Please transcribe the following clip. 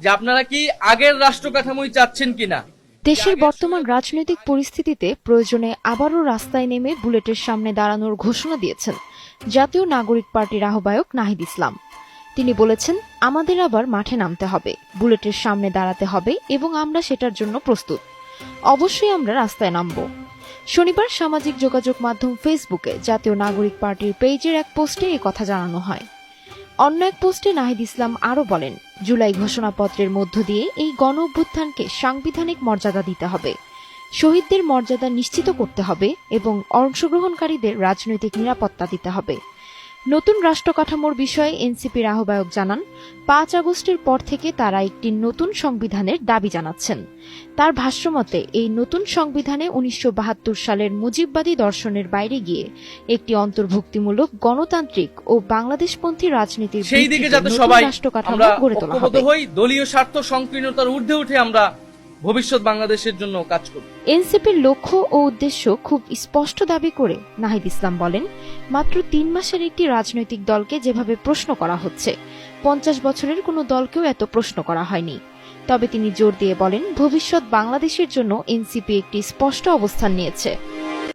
যে আপনারা কি আগের রাষ্ট্র কাঠামোই চাচ্ছেন কিনা। দেশের বর্তমান রাজনৈতিক পরিস্থিতিতে প্রয়োজনে আবারও রাস্তায় নেমে বুলেটের সামনে দাঁড়ানোর ঘোষণা দিয়েছেন জাতীয় নাগরিক পার্টির আহ্বায়ক নাহিদ ইসলাম। তিনি বলেছেন, আমাদের আবার মাঠে নামতে হবে, বুলেটের সামনে দাঁড়াতে হবে এবং আমরা সেটার জন্য প্রস্তুত। অবশ্যই আমরা রাস্তায় নামব। শনিবার সামাজিক যোগাযোগ মাধ্যম ফেসবুকে জাতীয় নাগরিক পার্টির পেজের এক পোস্টে এ কথা জানানো হয়। অন্য এক পোস্টে নাহিদ ইসলাম আরও বলেন, জুলাই ঘোষণাপত্রের মধ্য দিয়ে এই গণ অভ্যুত্থানকে সাংবিধানিক মর্যাদা দিতে হবে, শহীদদের মর্যাদা নিশ্চিত করতে হবে এবং অংশগ্রহণকারীদের রাজনৈতিক নিরাপত্তা দিতে হবে। নতুন রাষ্ট্র কাঠামোর বিষয়ে এনসিপির আহ্বায়ক জানান, ৫ আগস্টের পর থেকে তারা একটি নতুন সংবিধানের দাবি জানাচ্ছেন। তার ভাষ্যমতে এই নতুন সংবিধানে ১৯৭২ সালের মুজিববাদী দর্শনের বাইরে গিয়ে একটি অন্তর্ভুক্তিমূলক গণতান্ত্রিক ও বাংলাদেশপন্থী রাজনীতির সেই দিকে যাতে সবাই রাষ্ট্র কাঠামো আমরা গড়ে তোলা ঐক্যবদ্ধ হবে। হই, দলীয় স্বার্থ সংকীর্ণতার ঊর্ধ্বে উঠে আমরা ভবিষ্যৎ বাংলাদেশের জন্য কাজ করব। এনসিপির লক্ষ্য ও উদ্দেশ্য খুব স্পষ্ট দাবি করে নাহিদ ইসলাম বলেন, মাত্র ৩ মাসের একটি রাজনৈতিক দলকে যেভাবে প্রশ্ন করা হচ্ছে, ৫০ বছরের কোনো দলকেও এত প্রশ্ন করা হয়নি। তবে তিনি জোর দিয়ে বলেন, ভবিষ্যৎ বাংলাদেশের জন্য এনসিপি একটি স্পষ্ট অবস্থান নিয়েছে।